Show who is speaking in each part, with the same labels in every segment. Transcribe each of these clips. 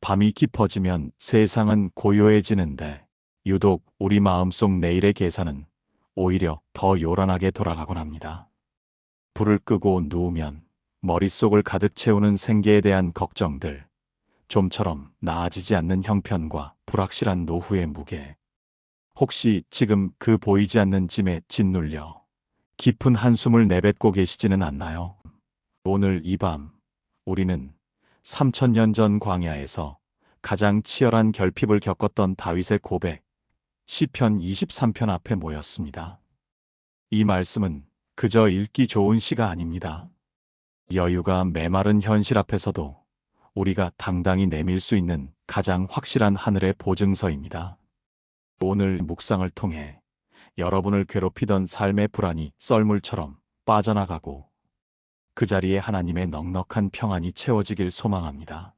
Speaker 1: 밤이 깊어지면 세상은 고요해지는데 유독 우리 마음속 내일의 계산은 오히려 더 요란하게 돌아가곤 합니다. 불을 끄고 누우면 머릿속을 가득 채우는 생계에 대한 걱정들, 좀처럼 나아지지 않는 형편과 불확실한 노후의 무게. 혹시 지금 그 보이지 않는 짐에 짓눌려 깊은 한숨을 내뱉고 계시지는 않나요? 오늘 이 밤 우리는 3000년 전 광야에서 가장 치열한 결핍을 겪었던 다윗의 고백, 시편 23편 앞에 모였습니다. 이 말씀은 그저 읽기 좋은 시가 아닙니다. 여유가 메마른 현실 앞에서도 우리가 당당히 내밀 수 있는 가장 확실한 하늘의 보증서입니다. 오늘 묵상을 통해 여러분을 괴롭히던 삶의 불안이 썰물처럼 빠져나가고 그 자리에 하나님의 넉넉한 평안이 채워지길 소망합니다.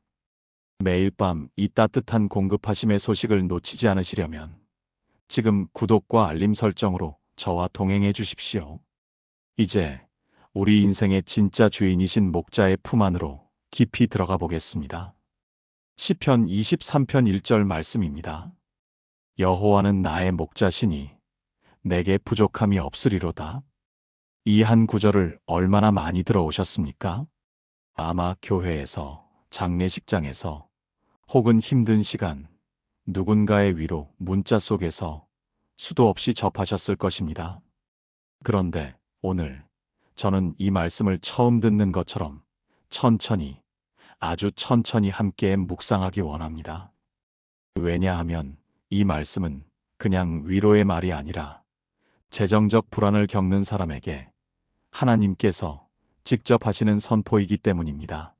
Speaker 1: 매일 밤 이 따뜻한 공급하심의 소식을 놓치지 않으시려면 지금 구독과 알림 설정으로 저와 동행해 주십시오. 이제 우리 인생의 진짜 주인이신 목자의 품 안으로 깊이 들어가 보겠습니다. 시편 23편 1절 말씀입니다. 여호와는 나의 목자시니 내게 부족함이 없으리로다. 이 한 구절을 얼마나 많이 들어오셨습니까? 아마 교회에서, 장례식장에서, 혹은 힘든 시간, 누군가의 위로 문자 속에서 수도 없이 접하셨을 것입니다. 그런데 오늘 저는 이 말씀을 처음 듣는 것처럼 천천히, 아주 천천히 함께 묵상하기 원합니다. 왜냐하면 이 말씀은 그냥 위로의 말이 아니라 재정적 불안을 겪는 사람에게 하나님께서 직접 하시는 선포이기 때문입니다.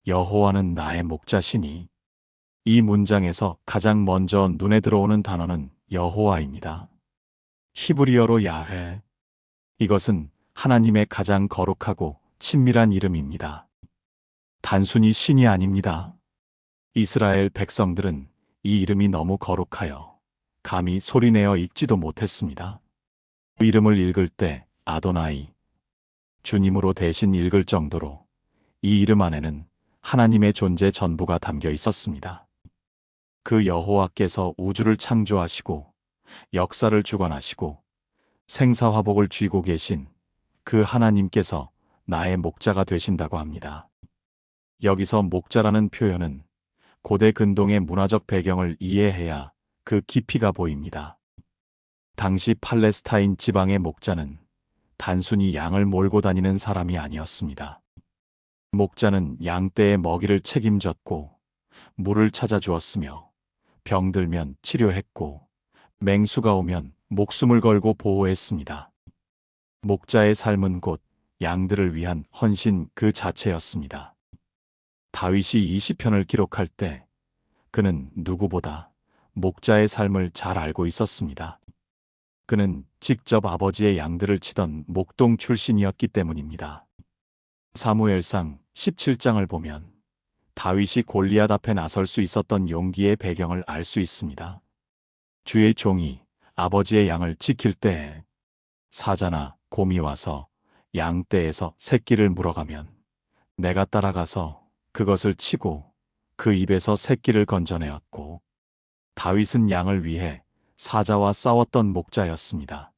Speaker 1: 여호와는 나의 목자시니, 이 문장에서 가장 먼저 눈에 들어오는 단어는 여호와입니다. 히브리어로 야훼. 이것은 하나님의 가장 거룩하고 친밀한 이름입니다. 단순히 신이 아닙니다. 이스라엘 백성들은 이 이름이 너무 거룩하여 감히 소리내어 읽지도 못했습니다. 그 이름을 읽을 때 아도나이, 주님으로 대신 읽을 정도로 이 이름 안에는 하나님의 존재 전부가 담겨 있었습니다. 그 여호와께서 우주를 창조하시고 역사를 주관하시고 생사화복을 쥐고 계신 그 하나님께서 나의 목자가 되신다고 합니다. 여기서 목자라는 표현은 고대 근동의 문화적 배경을 이해해야 그 깊이가 보입니다. 당시 팔레스타인 지방의 목자는 단순히 양을 몰고 다니는 사람이 아니었습니다. 목자는 양떼의 먹이를 책임졌고 물을 찾아주었으며 병들면 치료했고 맹수가 오면 목숨을 걸고 보호했습니다. 목자의 삶은 곧 양들을 위한 헌신 그 자체였습니다. 다윗이 이 시편을 기록할 때 그는 누구보다 목자의 삶을 잘 알고 있었습니다. 그는 직접 아버지의 양들을 치던 목동 출신이었기 때문입니다. 사무엘상 17장을 보면 다윗이 골리앗 앞에 나설 수 있었던 용기의 배경을 알 수 있습니다. 주의 종이 아버지의 양을 지킬 때에 사자나 곰이 와서 양떼에서 새끼를 물어가면 내가 따라가서 그것을 치고 그 입에서 새끼를 건져내었고, 다윗은 양을 위해 사자와 싸웠던 목자였습니다.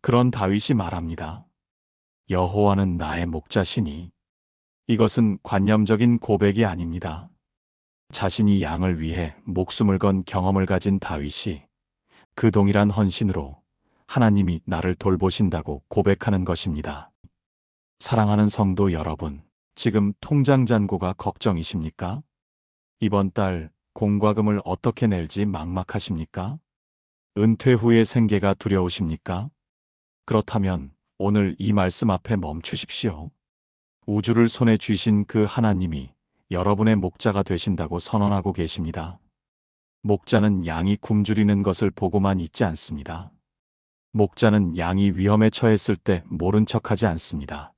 Speaker 1: 그런 다윗이 말합니다. 여호와는 나의 목자시니. 이것은 관념적인 고백이 아닙니다. 자신이 양을 위해 목숨을 건 경험을 가진 다윗이 그 동일한 헌신으로 하나님이 나를 돌보신다고 고백하는 것입니다. 사랑하는 성도 여러분, 지금 통장 잔고가 걱정이십니까? 이번 달 공과금을 어떻게 낼지 막막하십니까? 은퇴 후의 생계가 두려우십니까? 그렇다면 오늘 이 말씀 앞에 멈추십시오. 우주를 손에 쥐신 그 하나님이 여러분의 목자가 되신다고 선언하고 계십니다. 목자는 양이 굶주리는 것을 보고만 있지 않습니다. 목자는 양이 위험에 처했을 때 모른 척하지 않습니다.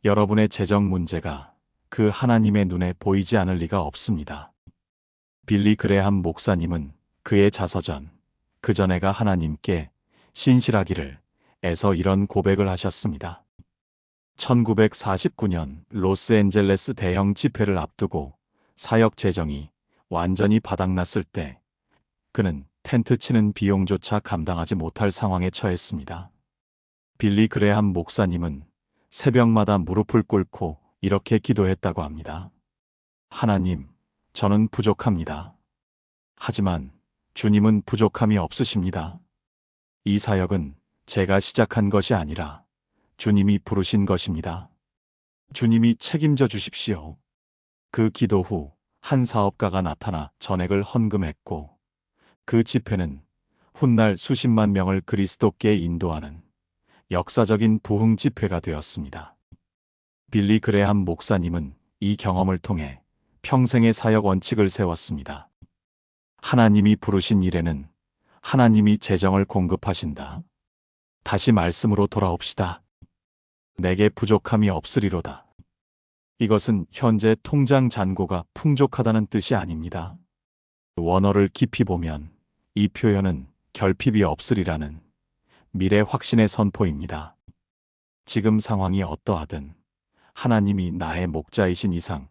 Speaker 1: 여러분의 재정 문제가 그 하나님의 눈에 보이지 않을 리가 없습니다. 빌리 그레함 목사님은 그의 자서전 그 전에가 하나님께 신실하기를 에서 이런 고백을 하셨습니다. 1949년 로스앤젤레스 대형 집회를 앞두고 사역 재정이 완전히 바닥났을 때 그는 텐트 치는 비용조차 감당하지 못할 상황에 처했습니다. 빌리 그레함 목사님은 새벽마다 무릎을 꿇고 이렇게 기도했다고 합니다. 하나님, 저는 부족합니다. 하지만 주님은 부족함이 없으십니다. 이 사역은 제가 시작한 것이 아니라 주님이 부르신 것입니다. 주님이 책임져 주십시오. 그 기도 후 한 사업가가 나타나 전액을 헌금했고 그 집회는 훗날 수십만 명을 그리스도께 인도하는 역사적인 부흥 집회가 되었습니다. 빌리 그레함 목사님은 이 경험을 통해 평생의 사역 원칙을 세웠습니다. 하나님이 부르신 일에는 하나님이 재정을 공급하신다. 다시 말씀으로 돌아옵시다. 내게 부족함이 없으리로다. 이것은 현재 통장 잔고가 풍족하다는 뜻이 아닙니다. 원어를 깊이 보면 이 표현은 결핍이 없으리라는 미래 확신의 선포입니다. 지금 상황이 어떠하든 하나님이 나의 목자이신 이상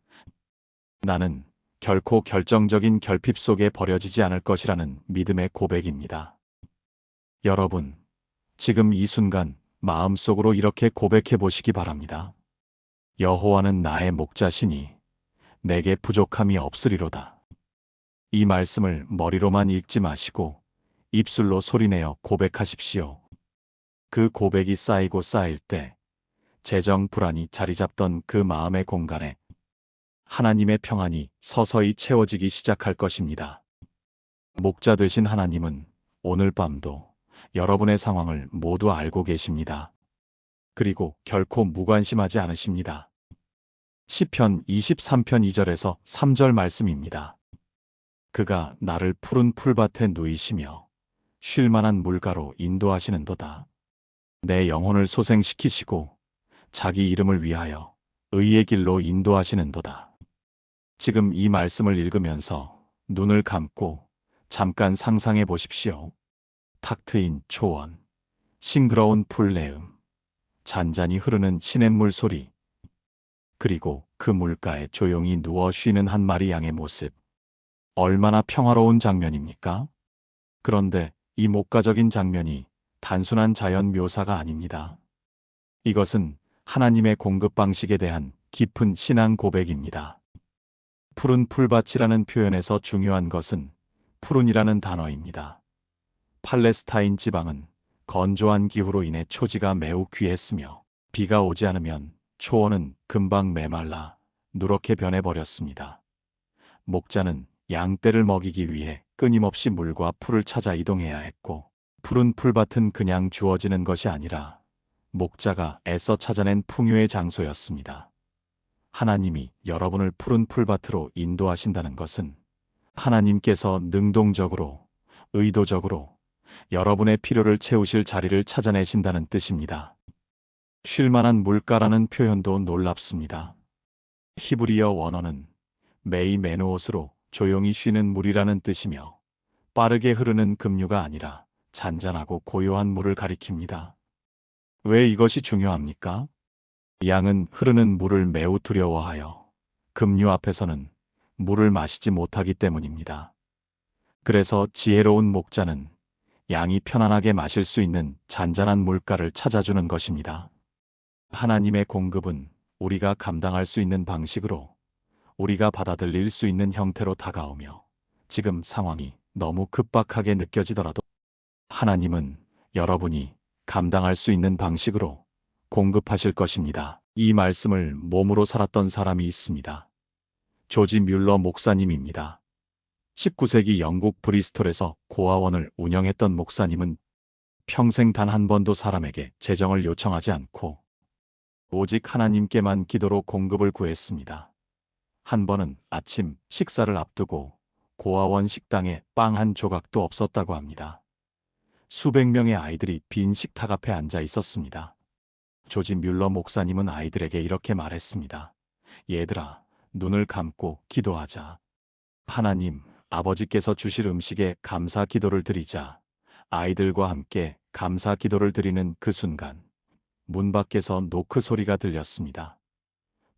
Speaker 1: 나는 결코 결정적인 결핍 속에 버려지지 않을 것이라는 믿음의 고백입니다. 여러분, 지금 이 순간 마음속으로 이렇게 고백해 보시기 바랍니다. 여호와는 나의 목자시니 내게 부족함이 없으리로다. 이 말씀을 머리로만 읽지 마시고 입술로 소리내어 고백하십시오. 그 고백이 쌓이고 쌓일 때 재정 불안이 자리 잡던 그 마음의 공간에 하나님의 평안이 서서히 채워지기 시작할 것입니다. 목자 되신 하나님은 오늘 밤도 여러분의 상황을 모두 알고 계십니다. 그리고 결코 무관심하지 않으십니다. 시편 23편 2절에서 3절 말씀입니다. 그가 나를 푸른 풀밭에 누이시며 쉴 만한 물가로 인도하시는도다. 내 영혼을 소생시키시고 자기 이름을 위하여 의의 길로 인도하시는도다. 지금 이 말씀을 읽으면서 눈을 감고 잠깐 상상해 보십시오. 탁 트인 초원, 싱그러운 풀내음, 잔잔히 흐르는 시냇물 소리, 그리고 그 물가에 조용히 누워 쉬는 한 마리 양의 모습. 얼마나 평화로운 장면입니까? 그런데 이 목가적인 장면이 단순한 자연 묘사가 아닙니다. 이것은 하나님의 공급 방식에 대한 깊은 신앙 고백입니다. 푸른 풀밭이라는 표현에서 중요한 것은 푸른이라는 단어입니다. 팔레스타인 지방은 건조한 기후로 인해 초지가 매우 귀했으며 비가 오지 않으면 초원은 금방 메말라 누렇게 변해버렸습니다. 목자는 양떼를 먹이기 위해 끊임없이 물과 풀을 찾아 이동해야 했고 푸른 풀밭은 그냥 주어지는 것이 아니라 목자가 애써 찾아낸 풍요의 장소였습니다. 하나님이 여러분을 푸른 풀밭으로 인도하신다는 것은 하나님께서 능동적으로, 의도적으로 여러분의 필요를 채우실 자리를 찾아내신다는 뜻입니다. 쉴만한 물가라는 표현도 놀랍습니다. 히브리어 원어는 메이 메누옷으로 조용히 쉬는 물이라는 뜻이며 빠르게 흐르는 급류가 아니라 잔잔하고 고요한 물을 가리킵니다. 왜 이것이 중요합니까? 양은 흐르는 물을 매우 두려워하여 급류 앞에서는 물을 마시지 못하기 때문입니다. 그래서 지혜로운 목자는 양이 편안하게 마실 수 있는 잔잔한 물가를 찾아주는 것입니다. 하나님의 공급은 우리가 감당할 수 있는 방식으로 우리가 받아들일 수 있는 형태로 다가오며 지금 상황이 너무 급박하게 느껴지더라도 하나님은 여러분이 감당할 수 있는 방식으로 공급하실 것입니다. 이 말씀을 몸으로 살았던 사람이 있습니다. 조지 뮬러 목사님입니다. 19세기 영국 브리스톨에서 고아원을 운영했던 목사님은 평생 단 한 번도 사람에게 재정을 요청하지 않고 오직 하나님께만 기도로 공급을 구했습니다. 한 번은 아침 식사를 앞두고 고아원 식당에 빵 한 조각도 없었다고 합니다. 수백 명의 아이들이 빈 식탁 앞에 앉아 있었습니다. 조지 뮬러 목사님은 아이들에게 이렇게 말했습니다. 얘들아, 눈을 감고 기도하자. 하나님, 아버지께서 주실 음식에 감사 기도를 드리자. 아이들과 함께 감사 기도를 드리는 그 순간 문 밖에서 노크 소리가 들렸습니다.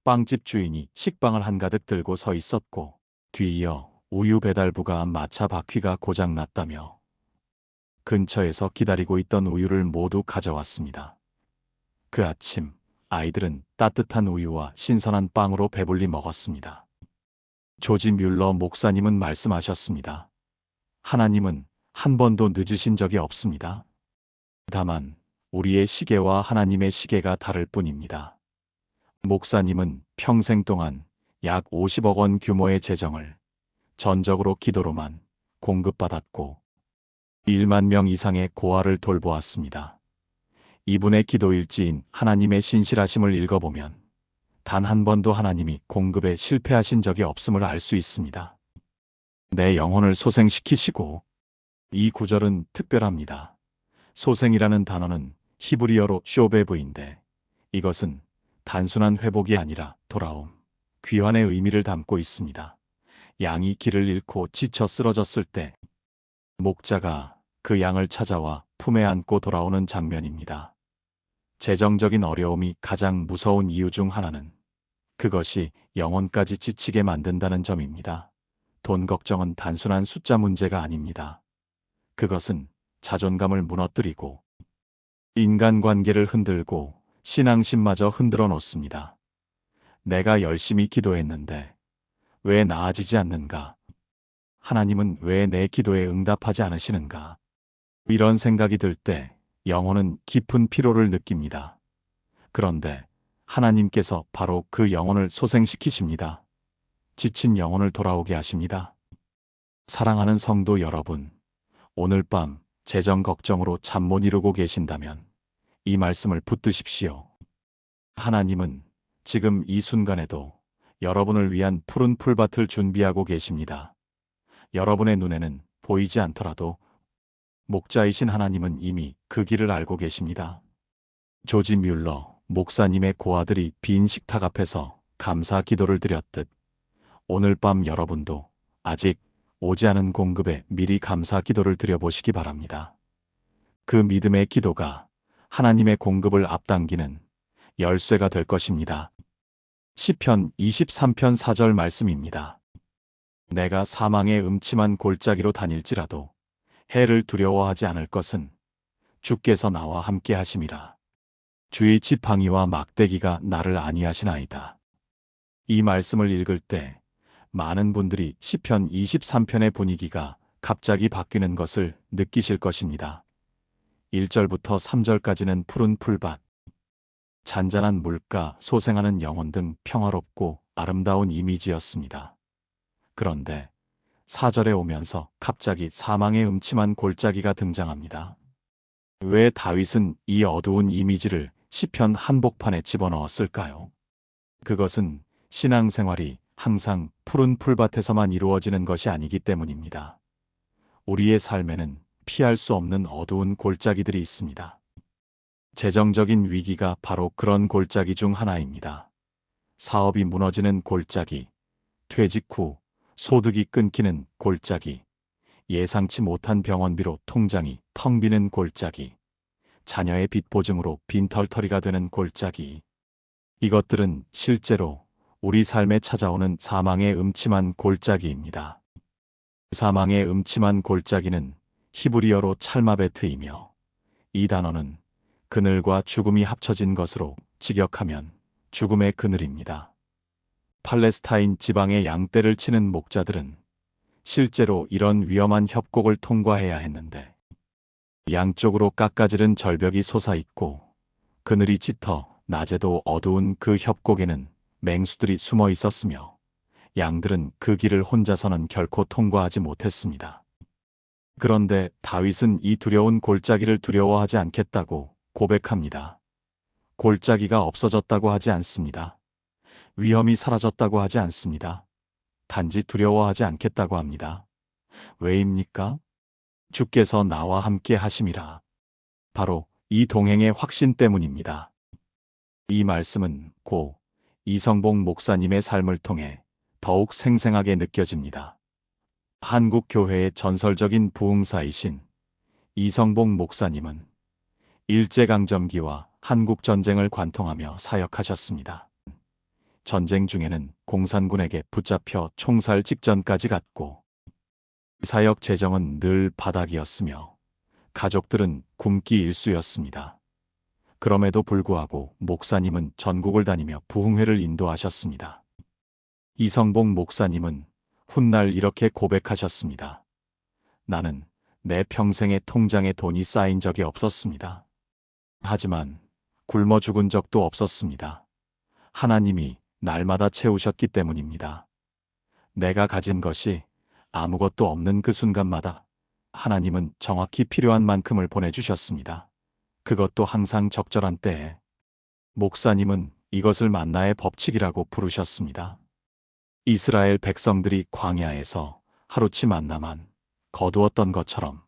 Speaker 1: 빵집 주인이 식빵을 한가득 들고 서 있었고, 뒤이어 우유 배달부가 마차 바퀴가 고장났다며 근처에서 기다리고 있던 우유를 모두 가져왔습니다. 그 아침 아이들은 따뜻한 우유와 신선한 빵으로 배불리 먹었습니다. 조지 뮬러 목사님은 말씀하셨습니다. 하나님은 한 번도 늦으신 적이 없습니다. 다만 우리의 시계와 하나님의 시계가 다를 뿐입니다. 목사님은 평생 동안 약 50억 원 규모의 재정을 전적으로 기도로만 공급받았고 1만 명 이상의 고아를 돌보았습니다. 이분의 기도 일지인 하나님의 신실하심을 읽어보면 단 한 번도 하나님이 공급에 실패하신 적이 없음을 알 수 있습니다. 내 영혼을 소생시키시고. 이 구절은 특별합니다. 소생이라는 단어는 히브리어로 쇼베브인데 이것은 단순한 회복이 아니라 돌아옴, 귀환의 의미를 담고 있습니다. 양이 길을 잃고 지쳐 쓰러졌을 때 목자가 그 양을 찾아와 품에 안고 돌아오는 장면입니다. 재정적인 어려움이 가장 무서운 이유 중 하나는 그것이 영혼까지 지치게 만든다는 점입니다. 돈 걱정은 단순한 숫자 문제가 아닙니다. 그것은 자존감을 무너뜨리고 인간관계를 흔들고 신앙심마저 흔들어 놓습니다. 내가 열심히 기도했는데 왜 나아지지 않는가? 하나님은 왜 내 기도에 응답하지 않으시는가? 이런 생각이 들 때 영혼은 깊은 피로를 느낍니다. 그런데 하나님께서 바로 그 영혼을 소생시키십니다. 지친 영혼을 돌아오게 하십니다. 사랑하는 성도 여러분, 오늘 밤 재정 걱정으로 잠 못 이루고 계신다면 이 말씀을 붙드십시오. 하나님은 지금 이 순간에도 여러분을 위한 푸른 풀밭을 준비하고 계십니다. 여러분의 눈에는 보이지 않더라도 목자이신 하나님은 이미 그 길을 알고 계십니다. 조지 뮬러 목사님의 고아들이 빈 식탁 앞에서 감사 기도를 드렸듯 오늘 밤 여러분도 아직 오지 않은 공급에 미리 감사 기도를 드려보시기 바랍니다. 그 믿음의 기도가 하나님의 공급을 앞당기는 열쇠가 될 것입니다. 시편 23편 4절 말씀입니다. 내가 사망의 음침한 골짜기로 다닐지라도 해를 두려워하지 않을 것은 주께서 나와 함께 하심이라. 주의 지팡이와 막대기가 나를 안위하시나이다. 이 말씀을 읽을 때 많은 분들이 시편 23편의 분위기가 갑자기 바뀌는 것을 느끼실 것입니다. 1절부터 3절까지는 푸른 풀밭, 잔잔한 물가, 소생하는 영혼 등 평화롭고 아름다운 이미지였습니다. 그런데 4절에 오면서 갑자기 사망의 음침한 골짜기가 등장합니다. 왜 다윗은 이 어두운 이미지를 시편 한복판에 집어넣었을까요? 그것은 신앙생활이 항상 푸른 풀밭에서만 이루어지는 것이 아니기 때문입니다. 우리의 삶에는 피할 수 없는 어두운 골짜기들이 있습니다. 재정적인 위기가 바로 그런 골짜기 중 하나입니다. 사업이 무너지는 골짜기, 퇴직 후 소득이 끊기는 골짜기, 예상치 못한 병원비로 통장이 텅 비는 골짜기, 자녀의 빚 보증으로 빈털터리가 되는 골짜기. 이것들은 실제로 우리 삶에 찾아오는 사망의 음침한 골짜기입니다. 사망의 음침한 골짜기는 히브리어로 찰마베트이며 이 단어는 그늘과 죽음이 합쳐진 것으로 직역하면 죽음의 그늘입니다. 팔레스타인 지방의 양떼를 치는 목자들은 실제로 이런 위험한 협곡을 통과해야 했는데 양쪽으로 깎아지른 절벽이 솟아있고 그늘이 짙어 낮에도 어두운 그 협곡에는 맹수들이 숨어 있었으며 양들은 그 길을 혼자서는 결코 통과하지 못했습니다. 그런데 다윗은 이 두려운 골짜기를 두려워하지 않겠다고 고백합니다. 골짜기가 없어졌다고 하지 않습니다. 위험이 사라졌다고 하지 않습니다. 단지 두려워하지 않겠다고 합니다. 왜입니까? 주께서 나와 함께 하심이라. 바로 이 동행의 확신 때문입니다. 이 말씀은 고 이성봉 목사님의 삶을 통해 더욱 생생하게 느껴집니다. 한국 교회의 전설적인 부흥사이신 이성봉 목사님은 일제강점기와 한국전쟁을 관통하며 사역하셨습니다. 전쟁 중에는 공산군에게 붙잡혀 총살 직전까지 갔고 사역 재정은 늘 바닥이었으며 가족들은 굶기 일쑤였습니다. 그럼에도 불구하고 목사님은 전국을 다니며 부흥회를 인도하셨습니다. 이성복 목사님은 훗날 이렇게 고백하셨습니다. 나는 내 평생에 통장에 돈이 쌓인 적이 없었습니다. 하지만 굶어 죽은 적도 없었습니다. 하나님이 날마다 채우셨기 때문입니다. 내가 가진 것이 아무것도 없는 그 순간마다 하나님은 정확히 필요한 만큼을 보내주셨습니다. 그것도 항상 적절한 때에. 목사님은 이것을 만나의 법칙이라고 부르셨습니다. 이스라엘 백성들이 광야에서 하루치 만나만 거두었던 것처럼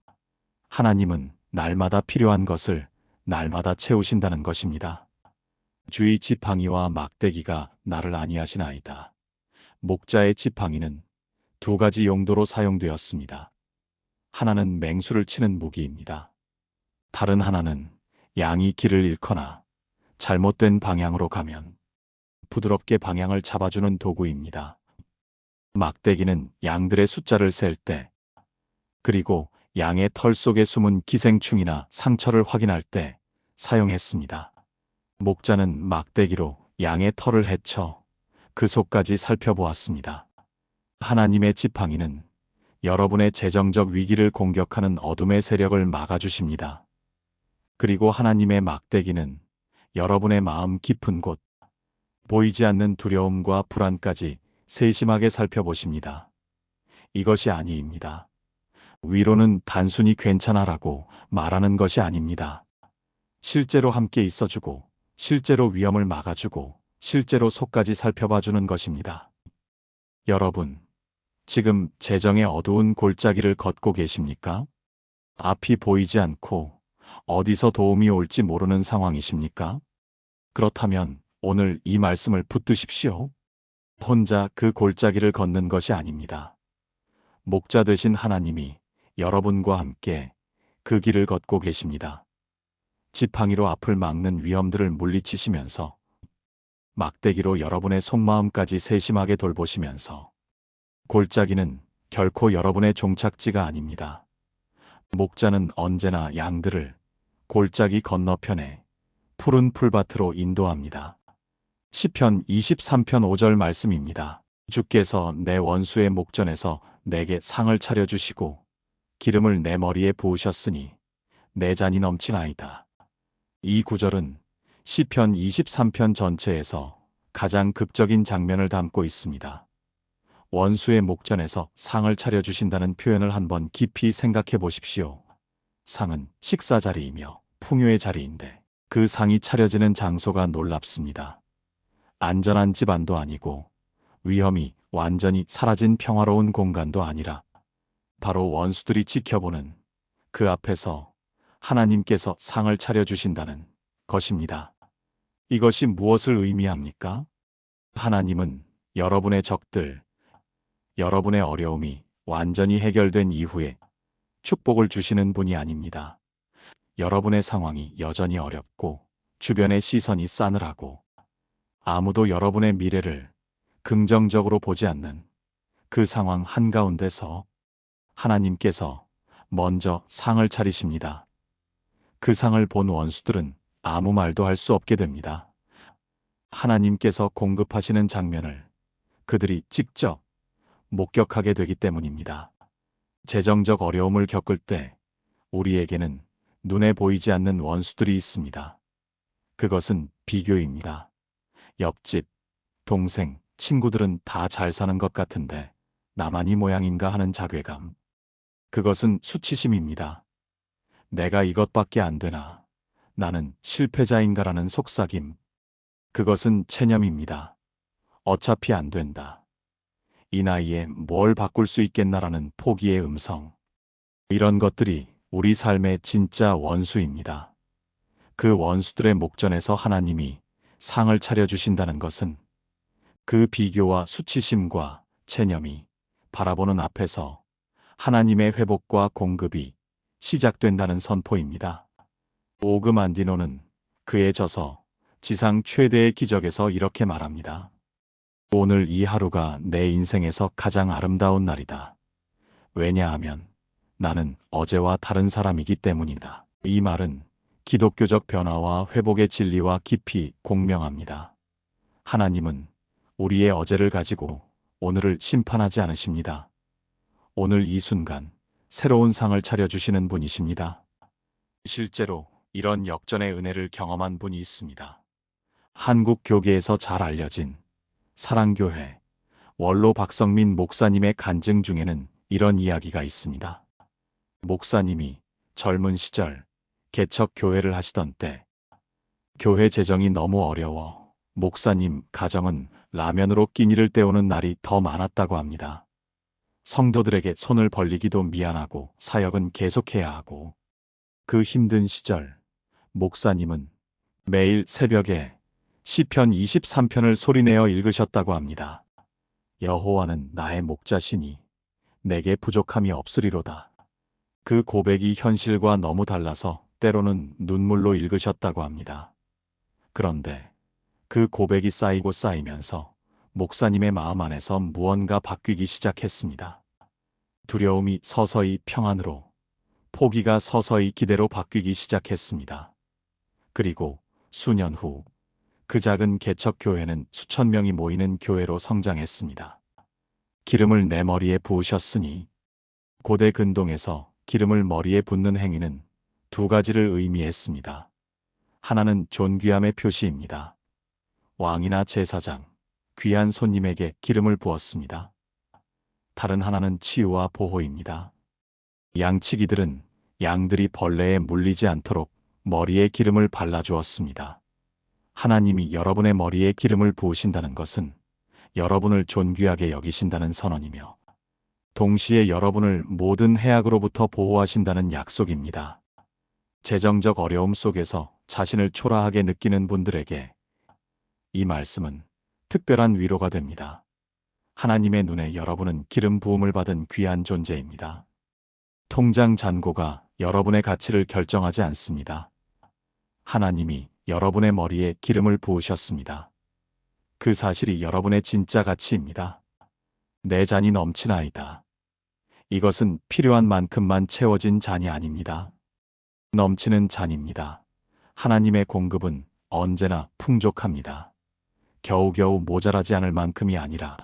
Speaker 1: 하나님은 날마다 필요한 것을 날마다 채우신다는 것입니다. 주의 지팡이와 막대기가 나를 아니하시나이다. 목자의 지팡이는 두 가지 용도로 사용되었습니다. 하나는 맹수를 치는 무기입니다. 다른 하나는 양이 길을 잃거나 잘못된 방향으로 가면 부드럽게 방향을 잡아주는 도구입니다. 막대기는 양들의 숫자를 셀 때, 그리고 양의 털 속에 숨은 기생충이나 상처를 확인할 때 사용했습니다. 목자는 막대기로 양의 털을 헤쳐 그 속까지 살펴보았습니다. 하나님의 지팡이는 여러분의 재정적 위기를 공격하는 어둠의 세력을 막아주십니다. 그리고 하나님의 막대기는 여러분의 마음 깊은 곳, 보이지 않는 두려움과 불안까지 세심하게 살펴보십니다. 이것이 아니입니다. 위로는 단순히 괜찮아라고 말하는 것이 아닙니다. 실제로 함께 있어주고, 실제로 위험을 막아주고, 실제로 속까지 살펴봐주는 것입니다. 여러분, 지금 재정의 어두운 골짜기를 걷고 계십니까? 앞이 보이지 않고 어디서 도움이 올지 모르는 상황이십니까? 그렇다면 오늘 이 말씀을 붙드십시오. 혼자 그 골짜기를 걷는 것이 아닙니다. 목자 되신 하나님이 여러분과 함께 그 길을 걷고 계십니다. 지팡이로 앞을 막는 위험들을 물리치시면서 막대기로 여러분의 속마음까지 세심하게 돌보시면서 골짜기는 결코 여러분의 종착지가 아닙니다. 목자는 언제나 양들을 골짜기 건너편에 푸른 풀밭으로 인도합니다. 시편 23편 5절 말씀입니다. 주께서 내 원수의 목전에서 내게 상을 차려주시고 기름을 내 머리에 부으셨으니 내 잔이 넘치나이다. 이 구절은 시편 23편 전체에서 가장 극적인 장면을 담고 있습니다. 원수의 목전에서 상을 차려주신다는 표현을 한번 깊이 생각해 보십시오. 상은 식사 자리이며 풍요의 자리인데 그 상이 차려지는 장소가 놀랍습니다. 안전한 집안도 아니고 위험이 완전히 사라진 평화로운 공간도 아니라 바로 원수들이 지켜보는 그 앞에서 하나님께서 상을 차려주신다는 것입니다. 이것이 무엇을 의미합니까? 하나님은 여러분의 적들, 여러분의 어려움이 완전히 해결된 이후에 축복을 주시는 분이 아닙니다. 여러분의 상황이 여전히 어렵고 주변의 시선이 싸늘하고 아무도 여러분의 미래를 긍정적으로 보지 않는 그 상황 한가운데서 하나님께서 먼저 상을 차리십니다. 그 상을 본 원수들은 아무 말도 할 수 없게 됩니다. 하나님께서 공급하시는 장면을 그들이 직접 목격하게 되기 때문입니다. 재정적 어려움을 겪을 때 우리에게는 눈에 보이지 않는 원수들이 있습니다. 그것은 비교입니다. 옆집, 동생, 친구들은 다 잘 사는 것 같은데 나만 이 모양인가 하는 자괴감. 그것은 수치심입니다. 내가 이것밖에 안 되나? 나는 실패자인가라는 속삭임. 그것은 체념입니다. 어차피 안 된다. 이 나이에 뭘 바꿀 수 있겠나라는 포기의 음성. 이런 것들이 우리 삶의 진짜 원수입니다. 그 원수들의 목전에서 하나님이 상을 차려주신다는 것은 그 비교와 수치심과 체념이 바라보는 앞에서 하나님의 회복과 공급이 시작된다는 선포입니다. 오금 안디노는 그의 저서 지상 최대의 기적에서 이렇게 말합니다. 오늘 이 하루가 내 인생에서 가장 아름다운 날이다. 왜냐하면 나는 어제와 다른 사람이기 때문이다. 이 말은 기독교적 변화와 회복의 진리와 깊이 공명합니다. 하나님은 우리의 어제를 가지고 오늘을 심판하지 않으십니다. 오늘 이 순간 새로운 상을 차려주시는 분이십니다. 실제로 이런 역전의 은혜를 경험한 분이 있습니다. 한국 교계에서 잘 알려진 사랑교회 원로 박성민 목사님의 간증 중에는 이런 이야기가 있습니다. 목사님이 젊은 시절 개척 교회를 하시던 때 교회 재정이 너무 어려워 목사님 가정은 라면으로 끼니를 때우는 날이 더 많았다고 합니다. 성도들에게 손을 벌리기도 미안하고 사역은 계속해야 하고 그 힘든 시절 목사님은 매일 새벽에 시편 23편을 소리내어 읽으셨다고 합니다. 여호와는 나의 목자시니 내게 부족함이 없으리로다. 그 고백이 현실과 너무 달라서 때로는 눈물로 읽으셨다고 합니다. 그런데 그 고백이 쌓이고 쌓이면서 목사님의 마음 안에서 무언가 바뀌기 시작했습니다. 두려움이 서서히 평안으로, 포기가 서서히 기대로 바뀌기 시작했습니다. 그리고 수년 후 그 작은 개척교회는 수천 명이 모이는 교회로 성장했습니다. 기름을 내 머리에 부으셨으니 고대 근동에서 기름을 머리에 붓는 행위는 두 가지를 의미했습니다. 하나는 존귀함의 표시입니다. 왕이나 제사장, 귀한 손님에게 기름을 부었습니다. 다른 하나는 치유와 보호입니다. 양치기들은 양들이 벌레에 물리지 않도록 머리에 기름을 발라주었습니다. 하나님이 여러분의 머리에 기름을 부으신다는 것은 여러분을 존귀하게 여기신다는 선언이며 동시에 여러분을 모든 해악으로부터 보호하신다는 약속입니다. 재정적 어려움 속에서 자신을 초라하게 느끼는 분들에게 이 말씀은 특별한 위로가 됩니다. 하나님의 눈에 여러분은 기름 부음을 받은 귀한 존재입니다. 통장 잔고가 여러분의 가치를 결정하지 않습니다. 하나님이 여러분의 머리에 기름을 부으셨습니다. 그 사실이 여러분의 진짜 가치입니다. 내 잔이 넘치나이다. 이것은 필요한 만큼만 채워진 잔이 아닙니다. 넘치는 잔입니다. 하나님의 공급은 언제나 풍족합니다. 겨우겨우 모자라지 않을 만큼이 아니라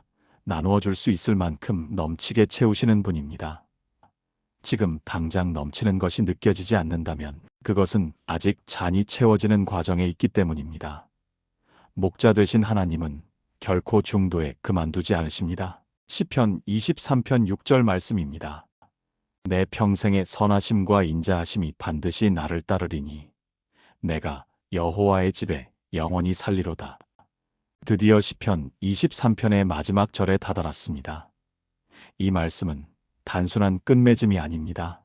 Speaker 1: 나누어 줄 수 있을 만큼 넘치게 채우시는 분입니다. 지금 당장 넘치는 것이 느껴지지 않는다면 그것은 아직 잔이 채워지는 과정에 있기 때문입니다. 목자 되신 하나님은 결코 중도에 그만두지 않으십니다. 시편 23편 6절 말씀입니다. 내 평생의 선하심과 인자하심이 반드시 나를 따르리니 내가 여호와의 집에 영원히 살리로다. 드디어 시편 23편의 마지막 절에 다다랐습니다. 이 말씀은 단순한 끝맺음이 아닙니다.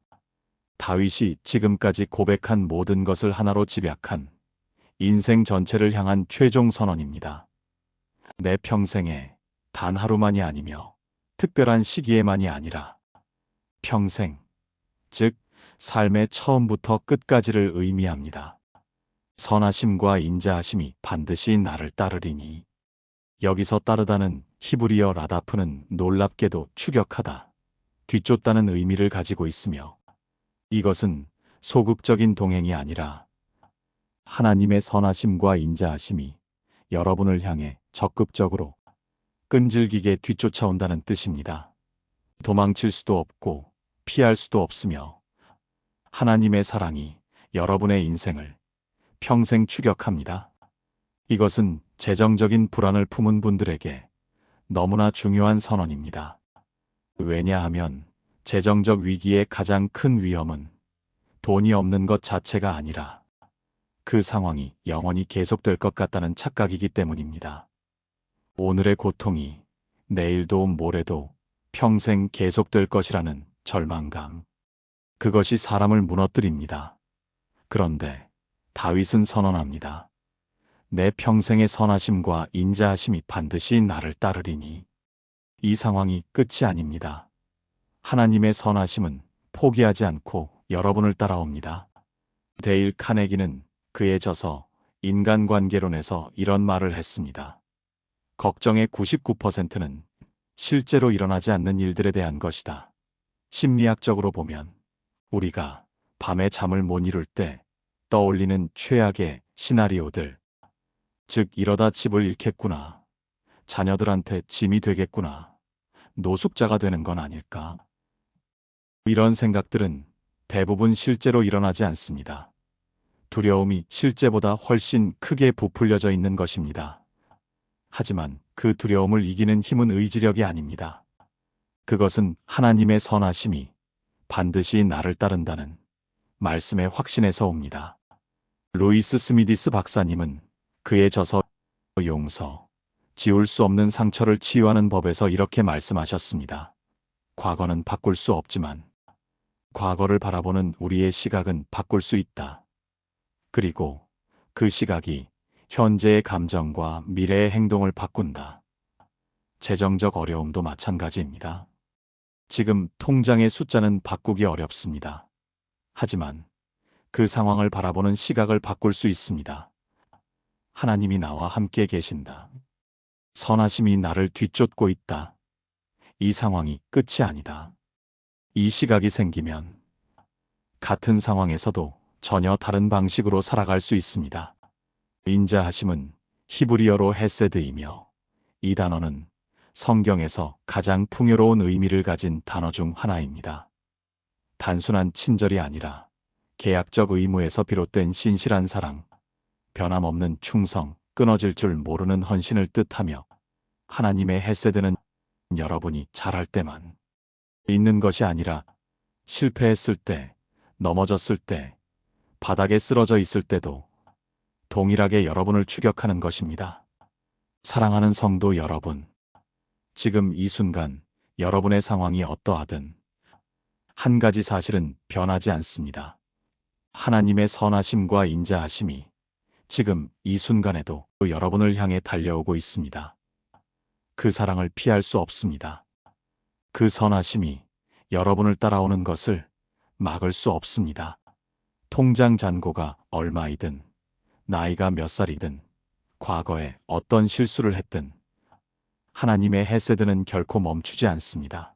Speaker 1: 다윗이 지금까지 고백한 모든 것을 하나로 집약한 인생 전체를 향한 최종 선언입니다. 내 평생에 단 하루만이 아니며 특별한 시기에만이 아니라 평생, 즉 삶의 처음부터 끝까지를 의미합니다. 선하심과 인자하심이 반드시 나를 따르리니 여기서 따르다는 히브리어 라다프는 놀랍게도 추격하다, 뒤쫓다는 의미를 가지고 있으며 이것은 소극적인 동행이 아니라 하나님의 선하심과 인자하심이 여러분을 향해 적극적으로 끈질기게 뒤쫓아온다는 뜻입니다. 도망칠 수도 없고 피할 수도 없으며 하나님의 사랑이 여러분의 인생을 평생 추격합니다. 이것은 재정적인 불안을 품은 분들에게 너무나 중요한 선언입니다. 왜냐하면 재정적 위기의 가장 큰 위험은 돈이 없는 것 자체가 아니라 그 상황이 영원히 계속될 것 같다는 착각이기 때문입니다. 오늘의 고통이 내일도 모레도 평생 계속될 것이라는 절망감. 그것이 사람을 무너뜨립니다. 그런데 다윗은 선언합니다. 내 평생의 선하심과 인자하심이 반드시 나를 따르리니 이 상황이 끝이 아닙니다. 하나님의 선하심은 포기하지 않고 여러분을 따라옵니다. 데일 카네기는 그의 저서 인간관계론에서 이런 말을 했습니다. 걱정의 99%는 실제로 일어나지 않는 일들에 대한 것이다. 심리학적으로 보면 우리가 밤에 잠을 못 이룰 때 떠올리는 최악의 시나리오들, 즉 이러다 집을 잃겠구나, 자녀들한테 짐이 되겠구나, 노숙자가 되는 건 아닐까, 이런 생각들은 대부분 실제로 일어나지 않습니다. 두려움이 실제보다 훨씬 크게 부풀려져 있는 것입니다. 하지만 그 두려움을 이기는 힘은 의지력이 아닙니다. 그것은 하나님의 선하심이 반드시 나를 따른다는 말씀의 확신에서 옵니다. 루이스 스미디스 박사님은 그의 저서 용서, 지울 수 없는 상처를 치유하는 법에서 이렇게 말씀하셨습니다. 과거는 바꿀 수 없지만 과거를 바라보는 우리의 시각은 바꿀 수 있다. 그리고 그 시각이 현재의 감정과 미래의 행동을 바꾼다. 재정적 어려움도 마찬가지입니다. 지금 통장의 숫자는 바꾸기 어렵습니다. 하지만 그 상황을 바라보는 시각을 바꿀 수 있습니다. 하나님이 나와 함께 계신다. 선하심이 나를 뒤쫓고 있다. 이 상황이 끝이 아니다. 이 시각이 생기면 같은 상황에서도 전혀 다른 방식으로 살아갈 수 있습니다. 인자하심은 히브리어로 헤세드이며 이 단어는 성경에서 가장 풍요로운 의미를 가진 단어 중 하나입니다. 단순한 친절이 아니라 계약적 의무에서 비롯된 신실한 사랑, 변함없는 충성, 끊어질 줄 모르는 헌신을 뜻하며 하나님의 헤세드는 여러분이 잘할 때만 있는 것이 아니라 실패했을 때, 넘어졌을 때, 바닥에 쓰러져 있을 때도 동일하게 여러분을 추격하는 것입니다. 사랑하는 성도 여러분, 지금 이 순간 여러분의 상황이 어떠하든 한 가지 사실은 변하지 않습니다. 하나님의 선하심과 인자하심이 지금 이 순간에도 여러분을 향해 달려오고 있습니다. 그 사랑을 피할 수 없습니다. 그 선하심이 여러분을 따라오는 것을 막을 수 없습니다. 통장 잔고가 얼마이든, 나이가 몇 살이든, 과거에 어떤 실수를 했든 하나님의 헤세드는 결코 멈추지 않습니다.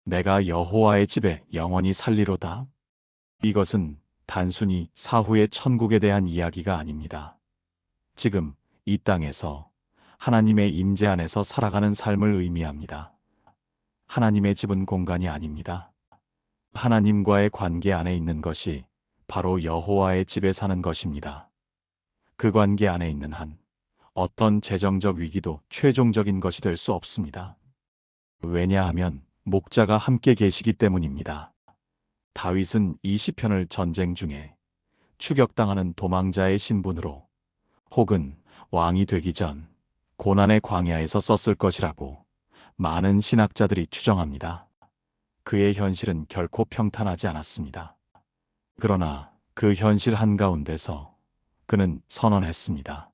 Speaker 1: 내가 여호와의 집에 영원히 살리로다. 이것은 단순히 사후의 천국에 대한 이야기가 아닙니다. 지금 이 땅에서 하나님의 임재 안에서 살아가는 삶을 의미합니다. 하나님의 집은 공간이 아닙니다. 하나님과의 관계 안에 있는 것이 바로 여호와의 집에 사는 것입니다. 그 관계 안에 있는 한 어떤 재정적 위기도 최종적인 것이 될 수 없습니다. 왜냐하면 목자가 함께 계시기 때문입니다. 다윗은 이 시편을 전쟁 중에 추격당하는 도망자의 신분으로 혹은 왕이 되기 전 고난의 광야에서 썼을 것이라고 많은 신학자들이 추정합니다. 그의 현실은 결코 평탄하지 않았습니다. 그러나 그 현실 한가운데서 그는 선언했습니다.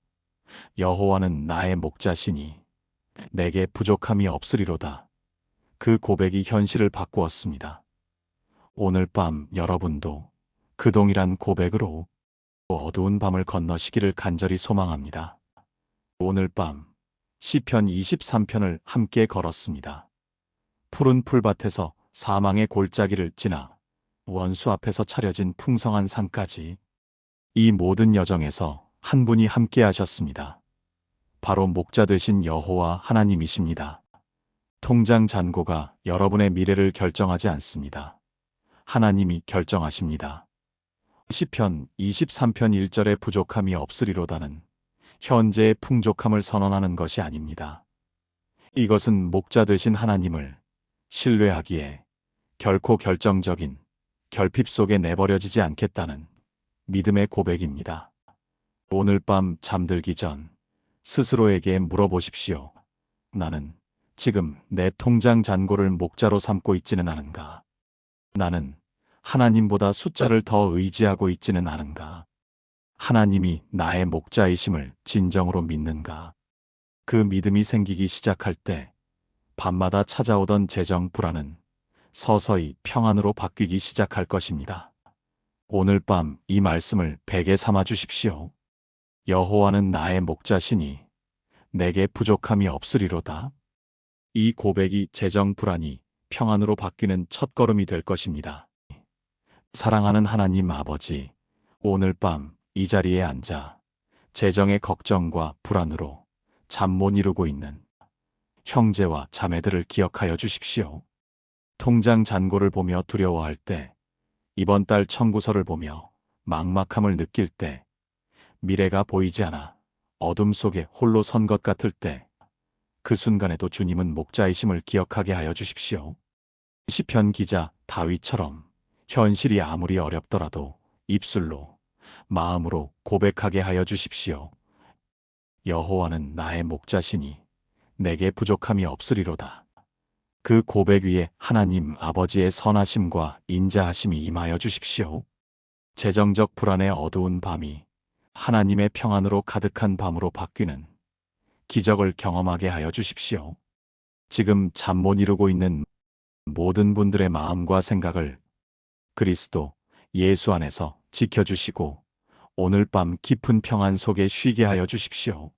Speaker 1: 여호와는 나의 목자시니 내게 부족함이 없으리로다. 그 고백이 현실을 바꾸었습니다. 오늘 밤 여러분도 그 동일한 고백으로 어두운 밤을 건너시기를 간절히 소망합니다. 오늘 밤 시편 23편을 함께 걸었습니다. 푸른 풀밭에서 사망의 골짜기를 지나 원수 앞에서 차려진 풍성한 산까지 이 모든 여정에서 한 분이 함께 하셨습니다. 바로 목자 되신 여호와 하나님이십니다. 통장 잔고가 여러분의 미래를 결정하지 않습니다. 하나님이 결정하십니다. 시편 23편 1절에 부족함이 없으리로다는 현재의 풍족함을 선언하는 것이 아닙니다. 이것은 목자 되신 하나님을 신뢰하기에 결코 결정적인 결핍 속에 내버려지지 않겠다는 믿음의 고백입니다. 오늘 밤 잠들기 전 스스로에게 물어보십시오. 나는 지금 내 통장 잔고를 목자로 삼고 있지는 않은가? 나는 하나님보다 숫자를 더 의지하고 있지는 않은가? 하나님이 나의 목자이심을 진정으로 믿는가? 그 믿음이 생기기 시작할 때 밤마다 찾아오던 재정 불안은 서서히 평안으로 바뀌기 시작할 것입니다. 오늘 밤 이 말씀을 베개 삼아 주십시오. 여호와는 나의 목자시니 내게 부족함이 없으리로다. 이 고백이 재정 불안이 평안으로 바뀌는 첫걸음이 될 것입니다. 사랑하는 하나님 아버지, 오늘 밤 이 자리에 앉아 재정의 걱정과 불안으로 잠 못 이루고 있는 형제와 자매들을 기억하여 주십시오. 통장 잔고를 보며 두려워할 때, 이번 달 청구서를 보며 막막함을 느낄 때, 미래가 보이지 않아 어둠 속에 홀로 선 것 같을 때, 그 순간에도 주님은 목자이심을 기억하게 하여 주십시오. 시편 기자 다윗처럼 현실이 아무리 어렵더라도 입술로, 마음으로 고백하게 하여 주십시오. 여호와는 나의 목자시니 내게 부족함이 없으리로다. 그 고백 위에 하나님 아버지의 선하심과 인자하심이 임하여 주십시오. 재정적 불안의 어두운 밤이 하나님의 평안으로 가득한 밤으로 바뀌는 기적을 경험하게 하여 주십시오. 지금 잠 못 이루고 있는 모든 분들의 마음과 생각을 그리스도 예수 안에서 지켜주시고 오늘 밤 깊은 평안 속에 쉬게 하여 주십시오.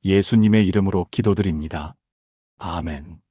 Speaker 1: 예수님의 이름으로 기도드립니다. 아멘.